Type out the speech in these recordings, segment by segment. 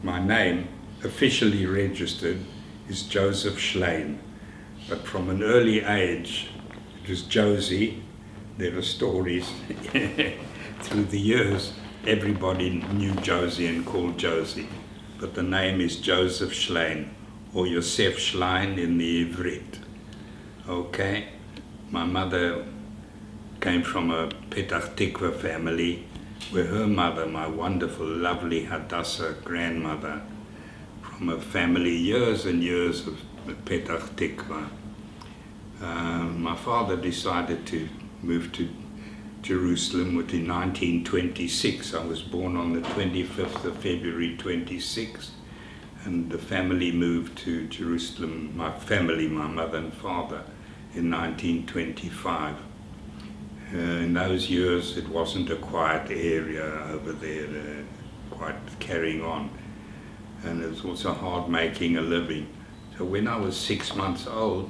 my name, officially registered, is Joseph Shlain. But from an early age, it was Josie. There are stories through the years. Everybody knew Josie and called Josie. But the name is Joseph Shlain, or Yosef Shlain in the Ivrit. Okay? My mother came from a Petach Tikva family, where her mother, my wonderful, lovely Hadassah grandmother, from a family years and years of Petach Tikva. My father decided to move to Jerusalem in 1926. I was born on the 25th of February 26, and the family moved to Jerusalem, my family, my mother and father, in 1925. In those years it wasn't a quiet area over there, quite carrying on, and it was also hard making a living. So when I was 6 months old,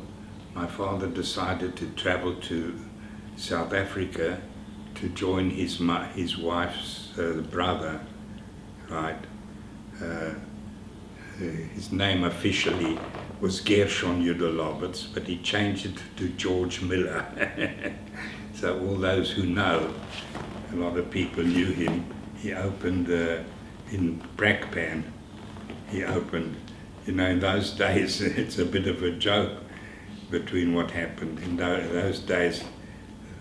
my father decided to travel to South Africa to join his wife's brother, right? His name officially was Gershon Yudolovitz, but he changed it to George Miller. So all those who know, a lot of people knew him. He opened in Brakpan. He opened, in those days, it's a bit of a joke between what happened. In those days,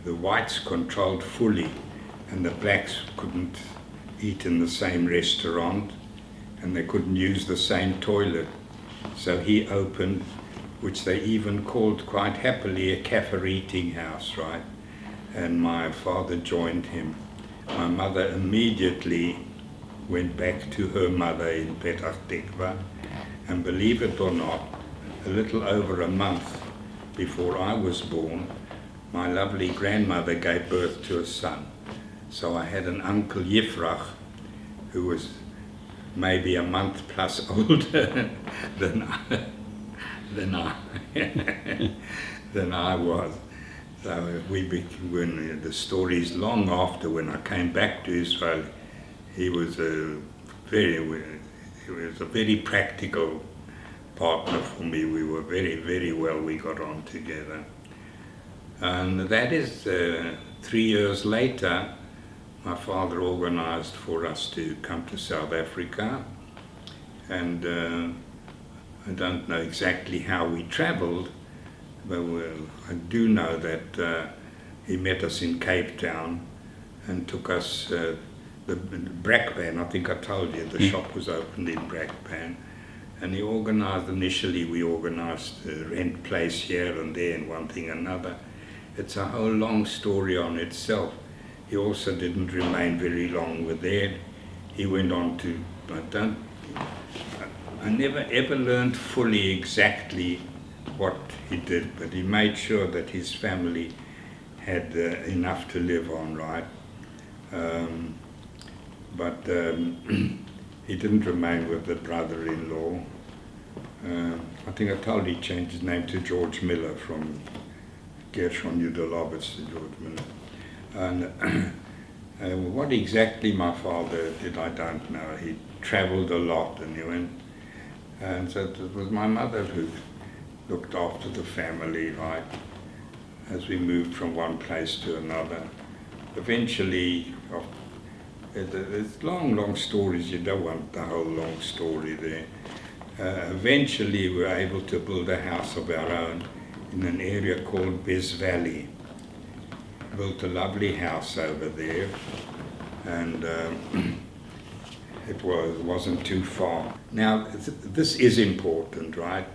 the whites controlled fully, and the blacks couldn't eat in the same restaurant, and they couldn't use the same toilet. So he opened, which they even called quite happily a kafir eating house, right? And my father joined him. My mother immediately went back to her mother in Petach Tikva, and believe it or not, a little over a month before I was born, my lovely grandmother gave birth to a son. So I had an uncle Yifrach, who was maybe a month plus older than I was. So when the story is long after, when I came back to Israel, he was a very practical partner for me. We were very, very well, we got on together. And that is 3 years later, my father organized for us to come to South Africa. And I don't know exactly how we traveled, but I do know that he met us in Cape Town and took us the Brakpan. I think I told you the shop was opened in Brakpan, and he organized, initially we organized rent place here and there and one thing another. It's a whole long story on itself. He also didn't remain very long with there. He went on to, I never ever learned fully exactly what he did, but he made sure that his family had enough to live on, right? But he didn't remain with the brother-in-law. I think I told you he changed his name to George Miller, from Gershon Yudolovitz to George Miller. And what exactly my father did, I don't know. He traveled a lot, and he went, and so it was my mother who looked after the family, right, as we moved from one place to another. Eventually, there's long stories, you don't want the whole long story there. Eventually we were able to build a house of our own in an area called Bez Valley. Built a lovely house over there, and it wasn't too far. Now, this is important, right?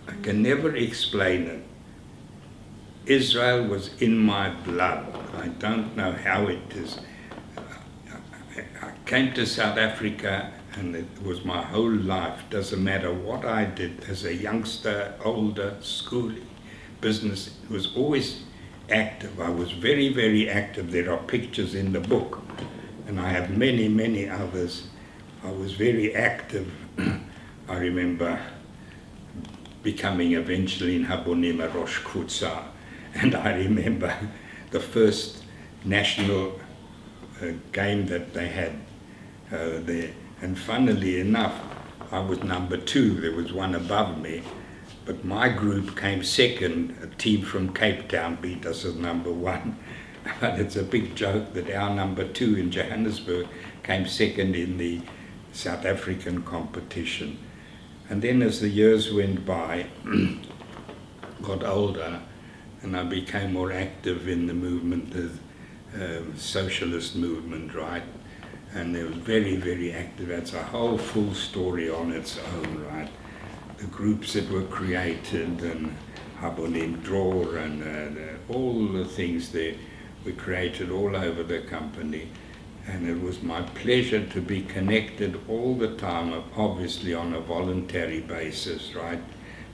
I can never explain it. Israel was in my blood. I don't know how it is. I came to South Africa, and it was my whole life. Doesn't matter what I did as a youngster, older, schooling, business, it was always active. I was very, very active. There are pictures in the book, and I have many, many others. I was very active. I remember becoming eventually in Habonima Rosh Kutza, and I remember the first national game that they had there. And funnily enough, I was number 2, there was one above me, but my group came second. A team from Cape Town beat us as number 1. But it's a big joke that our number 2 in Johannesburg came second in the South African competition. And then as the years went by, got older, and I became more active in the movement, the socialist movement, right? And it was very, very active. That's a whole full story on its own, right? The groups that were created, and Habonim Draw, and all the things there were created all over the company. And it was my pleasure to be connected all the time, obviously on a voluntary basis, right?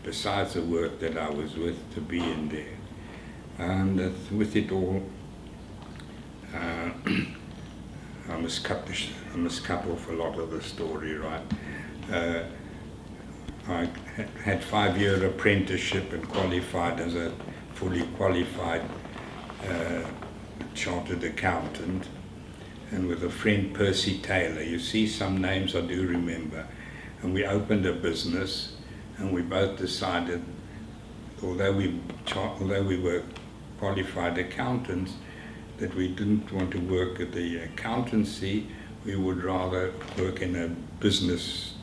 Besides the work that I was with, to be in there. And with it all, I must cut off a lot of the story, right? I had 5-year apprenticeship and qualified as a fully qualified chartered accountant. And with a friend, Percy Taylor. You see some names I do remember. And we opened a business, and we both decided, although we were qualified accountants, that we didn't want to work at the accountancy, we would rather work in a business.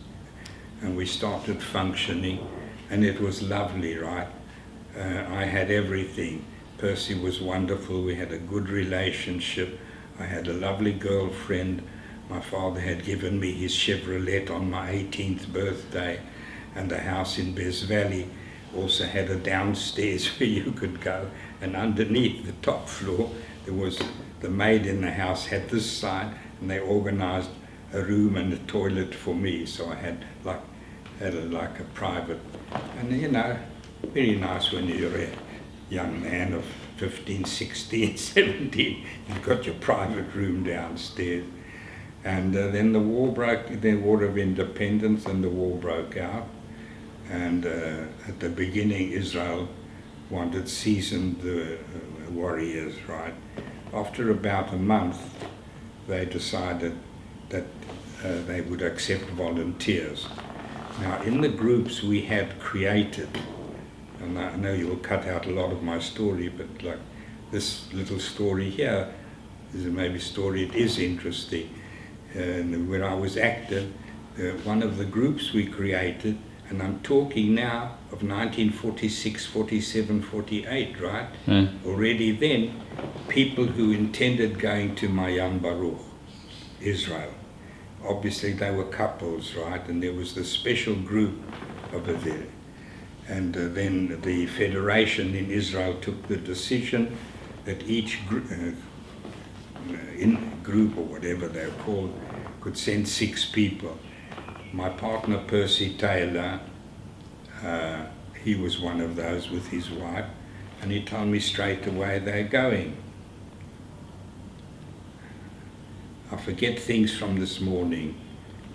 And we started functioning, and it was lovely, right? I had everything. Percy was wonderful, we had a good relationship. I had a lovely girlfriend. My father had given me his Chevrolet on my 18th birthday, and the house in Bez Valley also had a downstairs where you could go, and underneath the top floor there was the maid in the house had this side, and they organized a room and a toilet for me, so I had like a private, and you know, very nice when you're a young man of 15, 16, 17, you've got your private room downstairs. And then the war broke, the War of Independence, and the war broke out. And at the beginning, Israel wanted seasoned warriors, right? After about a month, they decided that they would accept volunteers. Now, in the groups we had created, and I know you'll cut out a lot of my story, but like this little story here is maybe a story, it is interesting. And when I was active, one of the groups we created, and I'm talking now of 1946, 47, 48, right? Already then, people who intended going to Mayan Baruch, Israel. Obviously they were couples, right? And there was this special group over there. And then the federation in Israel took the decision that each group or whatever they're called could send 6 people. My partner Percy Taylor, he was one of those with his wife, and he told me straight away they're going. I forget things from this morning,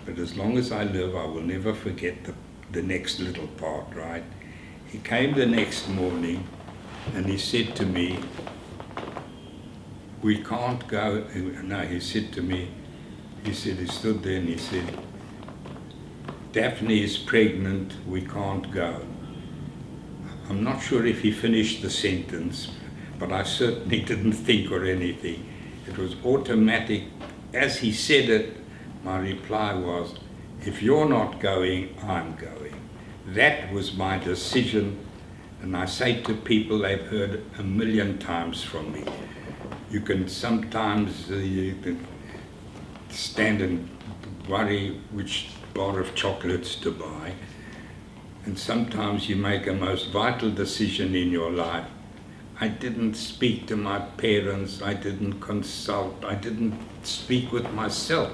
but as long as I live, I will never forget the next little part, right? He came the next morning and he said to me, we can't go. No, he said to me, he stood there and he said, Daphne is pregnant, we can't go. I'm not sure if he finished the sentence, but I certainly didn't think or anything. It was automatic. As he said it, my reply was, if you're not going, I'm going. That was my decision, and I say to people, they've heard a million times from me. You can sometimes stand and worry which bar of chocolates to buy, and sometimes you make a most vital decision in your life. I didn't speak to my parents, I didn't consult, I didn't speak with myself.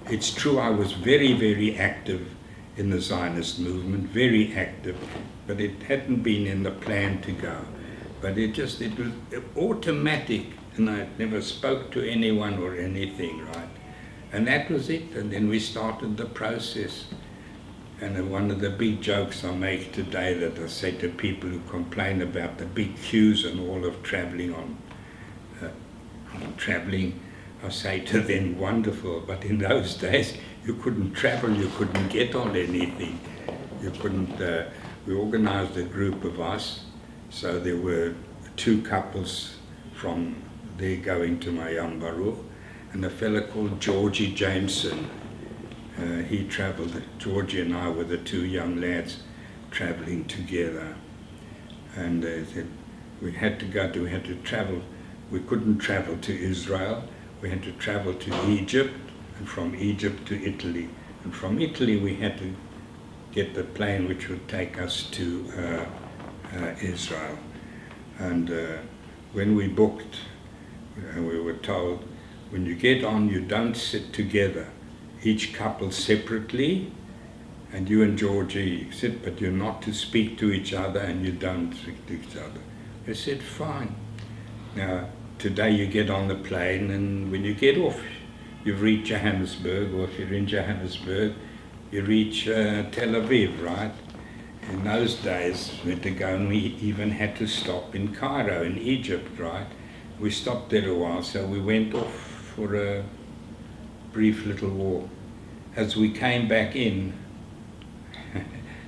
It's true I was very, very active in the Zionist movement, very active, but it hadn't been in the plan to go. But it was automatic, and I never spoke to anyone or anything, right? And that was it, and then we started the process. And one of the big jokes I make today that I say to people who complain about the big queues and all of traveling I say to them, wonderful, but in those days you couldn't travel, you couldn't get on anything. You couldn't, we organized a group of us, so there were 2 couples from there going to Mayan Baruch, and a fellow called Georgie Jameson. He traveled, Georgie and I were the 2 young lads traveling together. And they said we had to travel. We couldn't travel to Israel. We had to travel to Egypt, and from Egypt to Italy. And from Italy we had to get the plane which would take us to Israel. And when we booked, we were told, when you get on, you don't sit together. Each couple separately, and you and Georgie sit, but you're not to speak to each other, and you don't speak to each other. I said, fine. Now, today you get on the plane, and when you get off, you've reached Johannesburg, or if you're in Johannesburg, you reach Tel Aviv, right? In those days, we had to go, and we even had to stop in Cairo, in Egypt, right? We stopped there a while, so we went off for a brief little walk. As we came back in,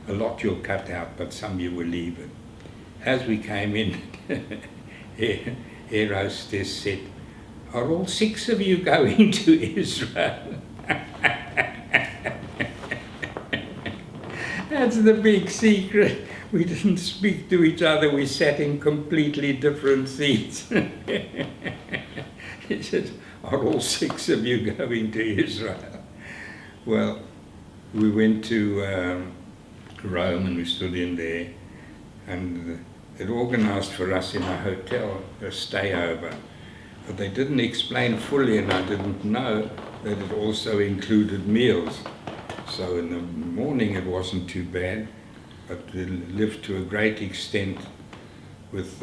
a lot you'll cut out, but some you will leave it. As we came in, air hostess said, are all 6 of you going to Israel? That's the big secret. We didn't speak to each other, we sat in completely different seats. He said, are all 6 of you going to Israel? Well, we went to Rome, and we stood in there, and it organized for us in a hotel a stay over. But they didn't explain fully, and I didn't know that it also included meals. So in the morning it wasn't too bad, but we lived to a great extent with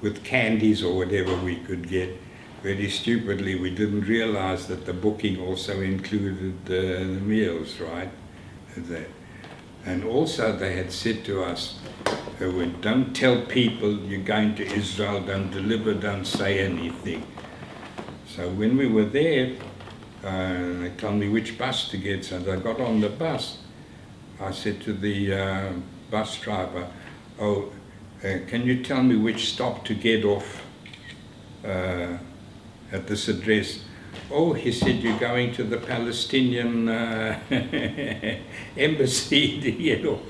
with candies or whatever we could get. Very stupidly, we didn't realize that the booking also included the meals, right? And also they had said to us, don't tell people you're going to Israel, don't deliver, don't say anything. So when we were there, they told me which bus to get, so I got on the bus. I said to the bus driver, can you tell me which stop to get off at this address? Oh, he said, you're going to the Palestinian embassy to get off.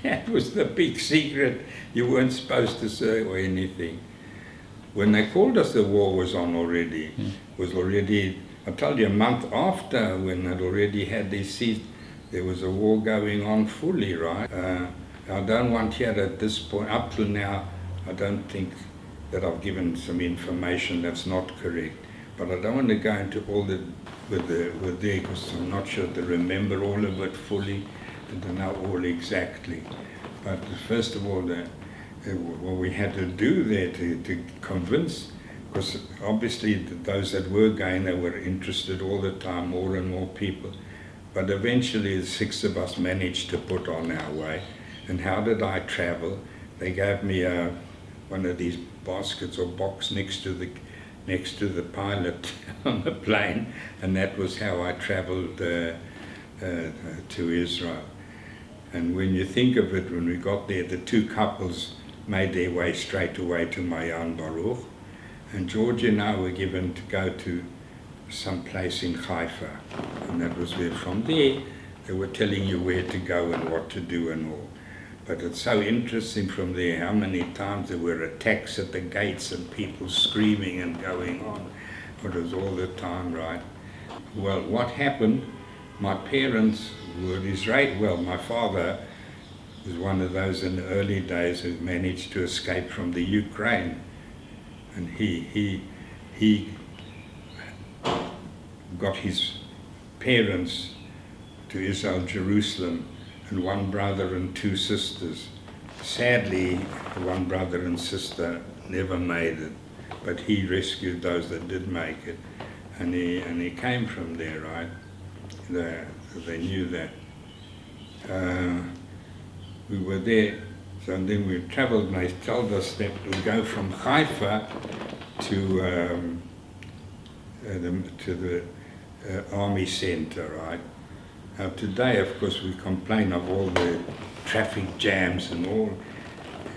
That was the big secret. You weren't supposed to say or anything. When they called us, the war was on already. Was already, I told you, a month after, when I'd already had these seats, there was a war going on fully, right? I don't want here at this point, up till now, I don't think that I've given some information that's not correct. But I don't want to go into all with there, because I'm not sure to remember all of it fully and to know all exactly. But first of all, what we had to do there to convince, because obviously those that were going, they were interested all the time, more and more people. But eventually the 6 of us managed to put on our way. And how did I travel? They gave me one of these baskets or box next to the pilot on the plane, and that was how I traveled to Israel. And when you think of it, when we got there, the 2 couples made their way straight away to Mayan Baruch, and Georgia and I were given to go to some place in Haifa, and that was where from there they were telling you where to go and what to do and all. But it's so interesting from there how many times there were attacks at the gates and people screaming and going on. It was all the time, right? Well, what happened, my parents were Israeli. Well, my father was one of those in the early days who managed to escape from the Ukraine. And he got his parents to Israel, Jerusalem, and 1 brother and 2 sisters. Sadly, 1 brother and sister never made it, but he rescued those that did make it, and he came from there, right? They knew that. We were there, So then we travelled, and they told us that we'd go from Haifa to the army centre, right? Now today, of course, we complain of all the traffic jams and all.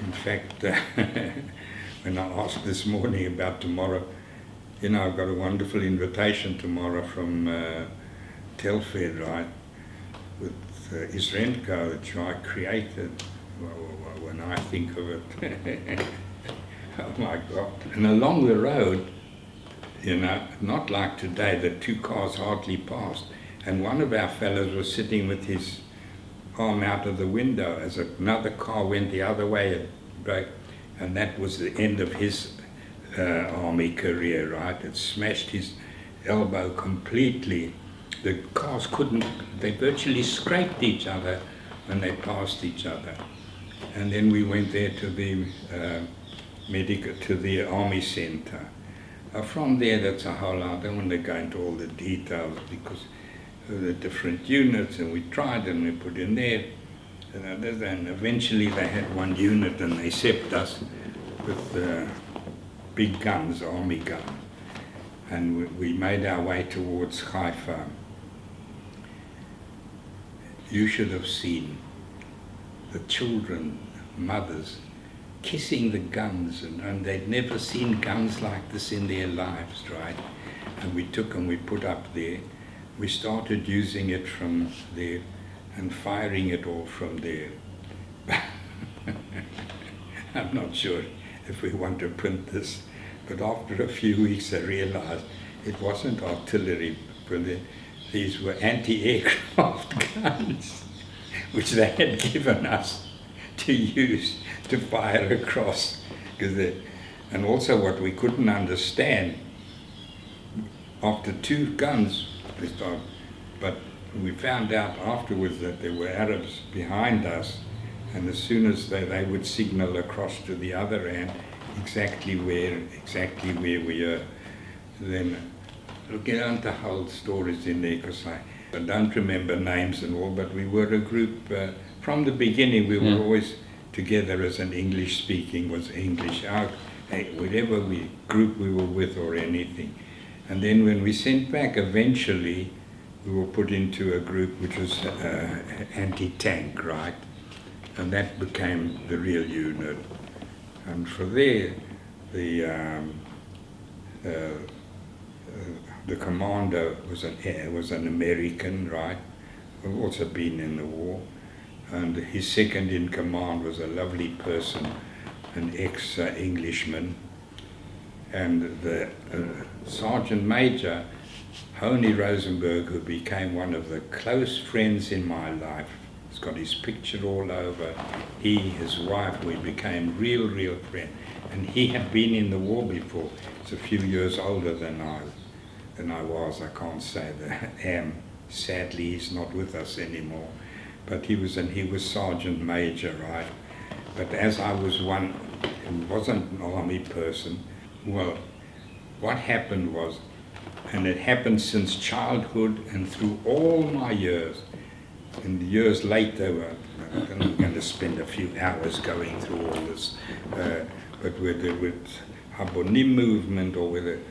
In fact, when I asked this morning about tomorrow, I've got a wonderful invitation tomorrow from Telfed, right, with Isrenko, which I created. When I think of it, oh my God. And along the road, not like today, the two cars hardly passed. And one of our fellows was sitting with his arm out of the window as another car went the other way and broke. And that was the end of his army career, right? It smashed his elbow completely. The cars they virtually scraped each other when they passed each other. And then we went there to the the army centre. From there, that's a whole lot. I don't want to go into all the details because of the different units, and we tried and we put in there. And eventually they had one unit and they zepped us with big guns, army gun. And we made our way towards Haifa. You should have seen the children, mothers, kissing the guns, and they'd never seen guns like this in their lives, right? And we took and we put up there. We started using it from there and firing it all from there. I'm not sure if we want to print this, but after a few weeks I realized it wasn't artillery, but these were anti-aircraft guns, which they had given us to use to fire across. And also what we couldn't understand, after two guns, but we found out afterwards that there were Arabs behind us, and as soon as they would signal across to the other end exactly where we are. Then look at the whole stories in there, because I don't remember names and all, but we were a group from the beginning. We were always together as an English speaking was English out, whatever group we were with or anything. And then when we sent back, eventually we were put into a group which was anti-tank, right? And that became the real unit. And for there, the commander was an American, right? Who also been in the war. And his second in command was a lovely person, an ex-Englishman. And the Sergeant Major, Honey Rosenberg, who became one of the close friends in my life. He's got his picture all over. He, his wife, we became real friends. And he had been in the war before. He's a few years older than I was. I can't say that I am. Sadly, he's not with us anymore. But he was Sergeant Major, right? But as I was one who wasn't an army person, well, what happened was, and it happened since childhood and through all my years, and the years later, I'm going to spend a few hours going through all this, but with Habonim movement or with it,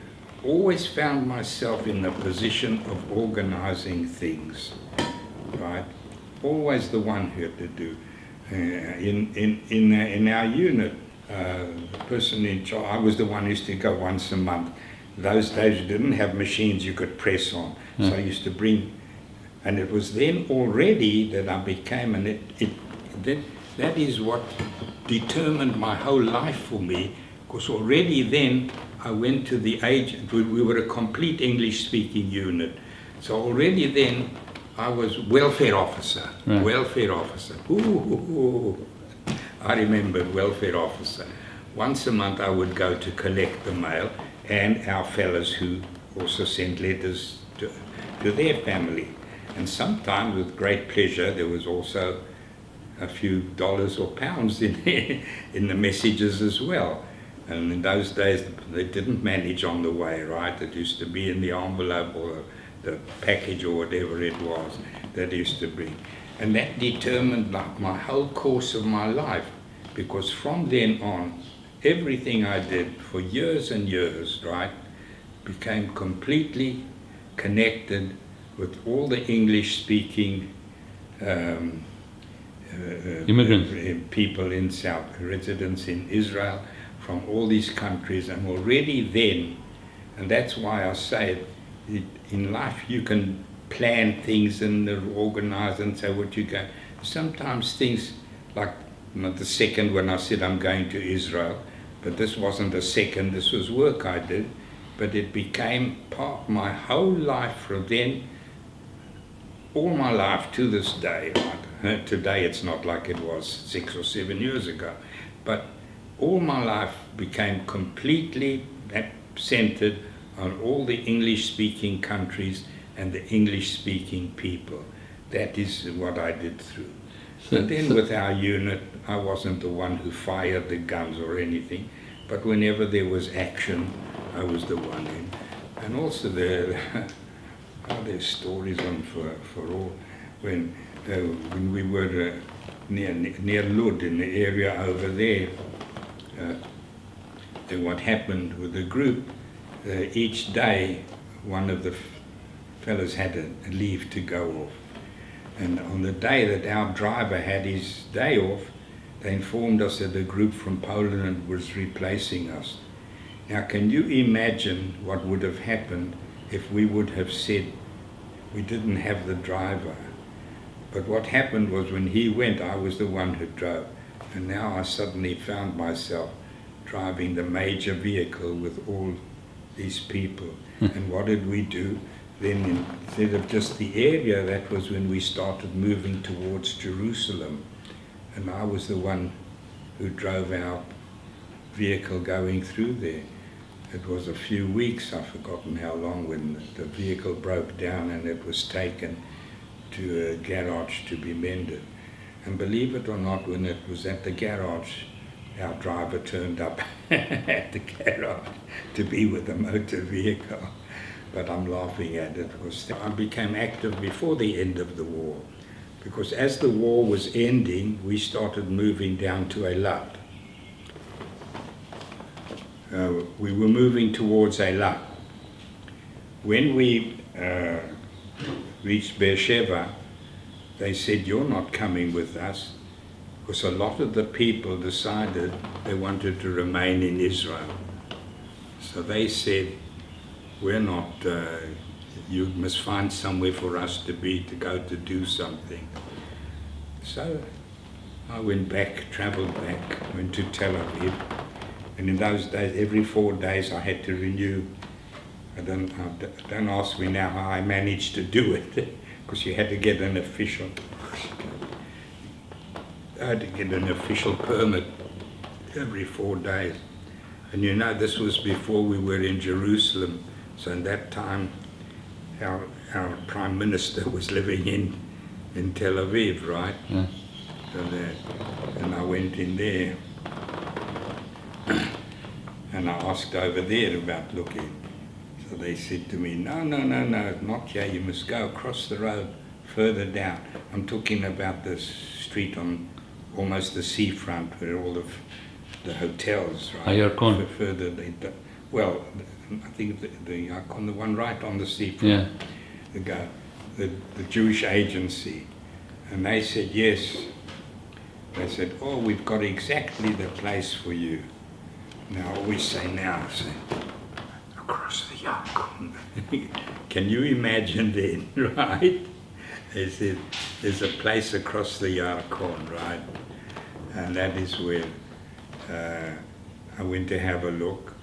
always found myself in the position of organizing things, right? Always the one who had to do. In our unit, the person in charge, I was the one who used to go once a month. Those days you didn't have machines you could press on, so I used to bring, and it was then already that I became, and that is what determined my whole life for me, because already then I went to the age, we were a complete English-speaking unit, so already then I was welfare officer, welfare officer. Ooh, I remember welfare officer. Once a month I would go to collect the mail, and our fellows who also sent letters to their family. And sometimes with great pleasure there was also a few dollars or pounds in the messages as well. And in those days they didn't manage on the way, right? It used to be in the envelope or the package or whatever it was that used to bring. And that determined like my whole course of my life, because from then on, everything I did for years and years, right, became completely connected with all the English-speaking immigrants, people in South, residents in Israel, from all these countries, and already then, and that's why I say in life you can plan things and organize and say what you go. Sometimes things like the second when I said I'm going to Israel, but this wasn't a second, this was work I did, but it became part of my whole life from then, all my life to this day. Right? Today it's not like it was 6 or 7 years ago, but all my life became completely centered on all the English-speaking countries and the English-speaking people. That is what I did through. And then with our unit, I wasn't the one who fired the guns or anything, but whenever there was action, I was the one in. And also there's stories on for all. When we were near Lud, in the area over there, then what happened with the group, each day one of the fellas had a leave to go off. And on the day that our driver had his day off, they informed us that a group from Poland was replacing us. Now, can you imagine what would have happened if we would have said we didn't have the driver? But what happened was when he went, I was the one who drove. And now I suddenly found myself driving the major vehicle with all these people. And what did we do? Then instead of just the area, that was when we started moving towards Jerusalem. And I was the one who drove our vehicle going through there. It was a few weeks, I've forgotten how long, when the vehicle broke down and it was taken to a garage to be mended. And believe it or not, when it was at the garage, our driver turned up at the garage to be with the motor vehicle. But I'm laughing at it because I became active before the end of the war. Because as the war was ending, we started moving down to Eilat. We were moving towards Eilat. When we reached Beersheba, they said, "You're not coming with us," because a lot of the people decided they wanted to remain in Israel. So they said, "We're not, you must find somewhere for us to be, to go to do something." So I went back, traveled back, went to Tel Aviv. And in those days, every 4 days I had to renew. Don't ask me now how I managed to do it, because you had to get an official. I had to get an official permit every 4 days. And you know, this was before we were in Jerusalem. So in that time, our Prime Minister was living in Tel Aviv, right? Yeah. So and I went in there. And I asked over there about looking. So they said to me, no, not here, you must go across the road further down. I'm talking about the street on almost the seafront where all the hotels, right? Ayarkon. Further, well, I think the Ayarkon, the one right on the seafront. Yeah. The Jewish agency. And they said, yes. They said, oh, we've got exactly the place for you. Now, I always say across the Ayarkon. Can you imagine then, right? They said, there's a place across the Ayarkon, right? And that is where I went to have a look.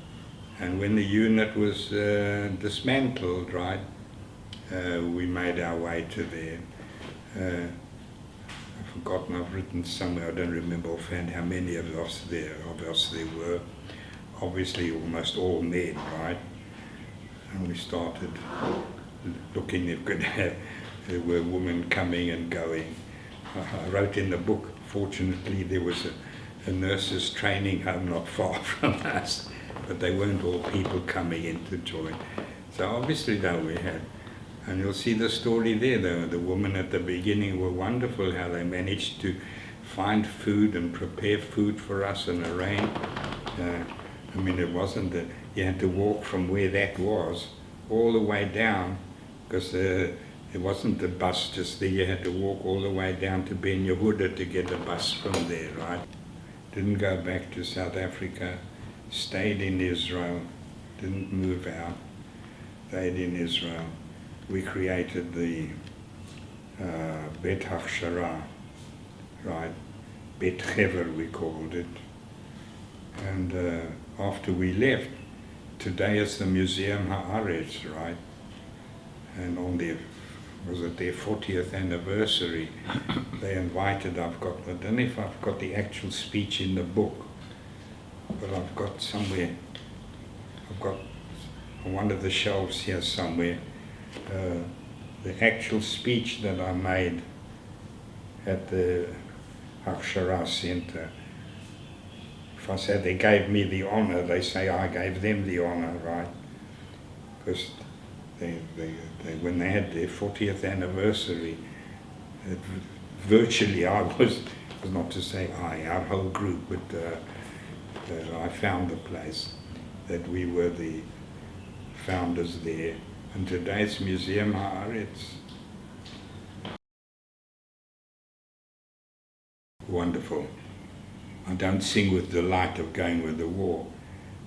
And when the unit was dismantled, right, we made our way to there. I've forgotten, I've written somewhere, I don't remember offhand how many of us there were. Obviously almost all men, right? And we started looking if there were women coming and going. I wrote in the book, fortunately there was a nurses' training home not far from us, but they weren't all people coming in to join. So obviously though we had, and you'll see the story there, the women at the beginning were wonderful, how they managed to find food and prepare food for us and arrange. I mean, it wasn't that you had to walk from where that was all the way down, because it wasn't the bus just there. You had to walk all the way down to Ben Yehuda to get a bus from there, right? Didn't go back to South Africa, stayed in Israel, didn't move out, stayed in Israel. We created the Bet Hachshara, right? Bet Hever we called it. And after we left, today is the Museum Haaretz, right? And on their, was it their 40th anniversary, they invited, I don't know if I've got the actual speech in the book, but I've got somewhere, I've got on one of the shelves here somewhere, the actual speech that I made at the Hachshara Center. If I said they gave me the honor, they say I gave them the honor, right? Because they when they had their 40th anniversary, virtually I was not to say our whole group, but I found the place, that we were the founders there. And today's Museum Haaretz. Wonderful. I don't sing with delight of going with the war,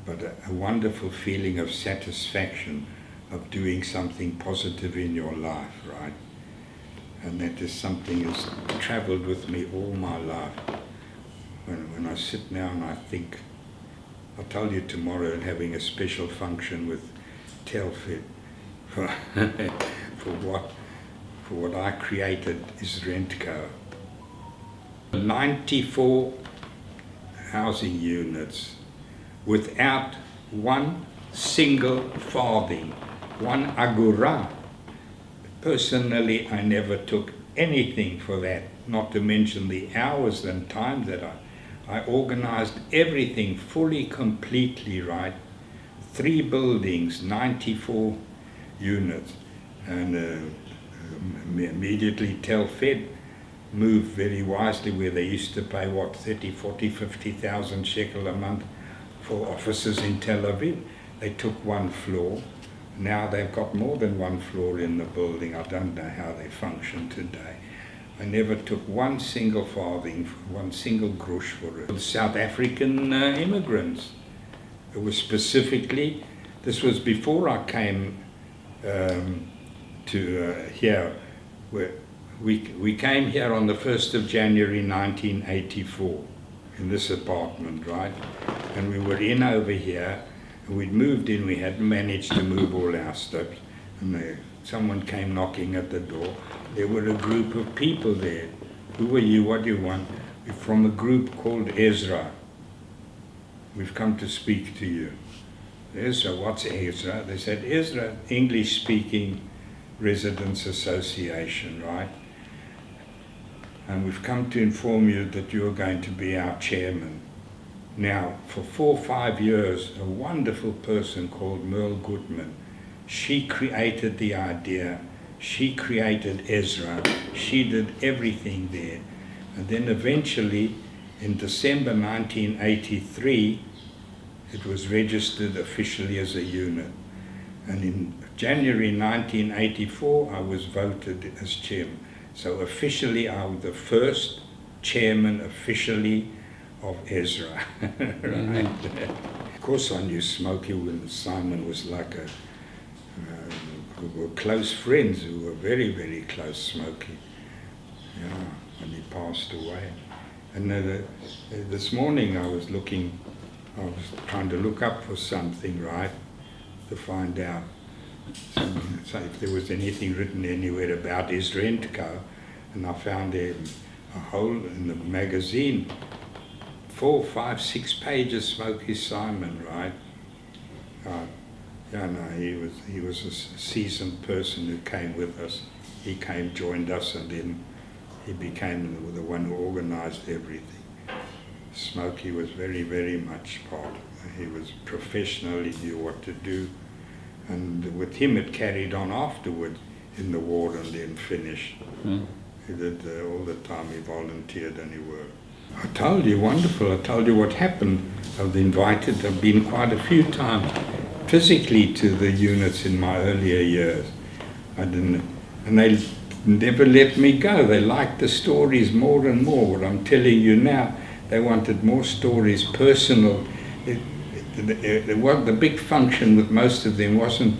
but a wonderful feeling of satisfaction of doing something positive in your life, right? And that is something that's traveled with me all my life. When I sit now and I think, I'll tell you tomorrow having a special function with Telfit for what I created is Rentco. 94 housing units without one single farthing, one agura. Personally, I never took anything for that, not to mention the hours and time that I organized everything fully, completely, right? 3 buildings, 94 units, and immediately Telfed moved very wisely, where they used to pay, 30, 40, 50,000 shekel a month for offices in Tel Aviv. They took 1 floor. Now they've got more than 1 floor in the building. I don't know how they function today. I never took 1 single farthing, 1 single grush for it. The South African immigrants. It was specifically, this was before I came to here, where we came here on the 1st of January 1984 in this apartment, right? And we were in over here, and we'd moved in, we hadn't managed to move all our stuff, and someone came knocking at the door. There were a group of people there. Who are you? What do you want? We're from a group called Ezra. We've come to speak to you. Ezra, what's Ezra? They said, Ezra, English-speaking Residents Association, right? And we've come to inform you that you're going to be our chairman. Now, for 4 or 5 years, a wonderful person called Merle Goodman, she created the idea, she created Ezra, she did everything there. And then eventually, in December 1983, it was registered officially as a unit. And in January 1984, I was voted as chairman. So officially, I was the first chairman officially of Ezra. Right? Mm-hmm. Of course, I knew Smokey when Simon was like we were close friends. We were very, very close, Smokey. Yeah, when he passed away. And this morning I was trying to look up for something, right, to find out. So if there was anything written anywhere about Rentco, and I found there a whole in the magazine, 4, 5, 6 pages, Smokey Simon, right? Yeah, no, he was a seasoned person who came with us. He came, joined us, and then he became the one who organized everything. Smokey was very, very much part. He was professional, he knew what to do. And with him it carried on afterward in the war and then finished. Mm. He did all the time. He volunteered and he worked. I told you, wonderful. I told you what happened. I was invited. I've been quite a few times physically to the units in my earlier years. I didn't, and they never let me go. They liked the stories more and more. What I'm telling you now, they wanted more stories, personal. The big function with most of them wasn't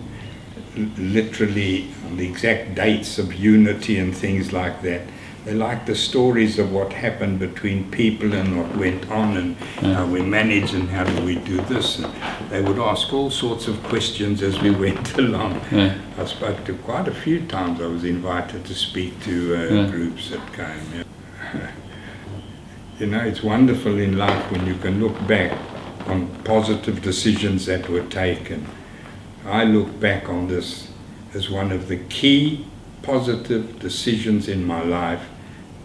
literally the exact dates of unity and things like that. They liked the stories of what happened between people and what went on and how we managed and how do we do this. And they would ask all sorts of questions as we went along. Yeah. I spoke to quite a few times. I was invited to speak to groups that came. Yeah. You know, it's wonderful in life when you can look back on positive decisions that were taken. I look back on this as one of the key positive decisions in my life,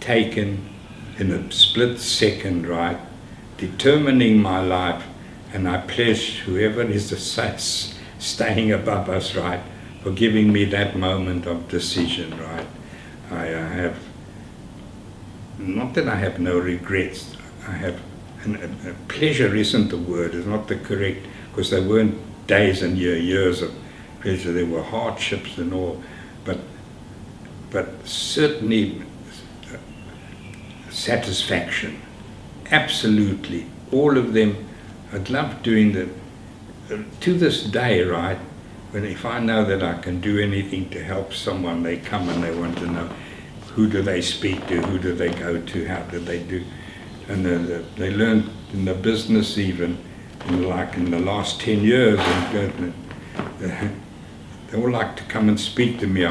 taken in a split second, right? Determining my life, and I pledge whoever is staying above us, right, for giving me that moment of decision, right? I have, not that I have no regrets, I have, pleasure isn't the word, it's not the correct, because there weren't days and years of pleasure, there were hardships and all, but certainly satisfaction, absolutely, all of them. I'd love doing that to this day, right? If I know that I can do anything to help someone, they come and they want to know who do they speak to, who do they go to, how do they do, and they learn in the business even, like in the last 10 years, and they all like to come and speak to me.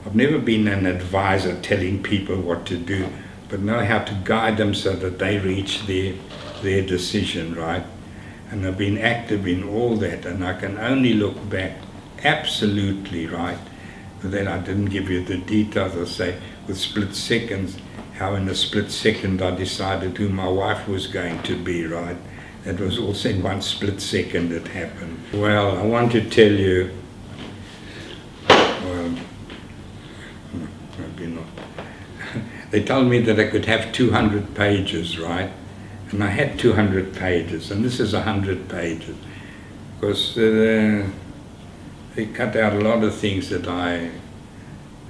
I've never been an advisor telling people what to do, but know how to guide them so that they reach their decision, right? And I've been active in all that, and I can only look back absolutely, right? But then I didn't give you the details. I'll say with split seconds, how in a split second I decided who my wife was going to be, right? That was also in one split second it happened. Well, I want to tell you, well, maybe not. They told me that I could have 200 pages, right? And I had 200 pages, and this is 100 pages. Because they cut out a lot of things that I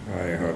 had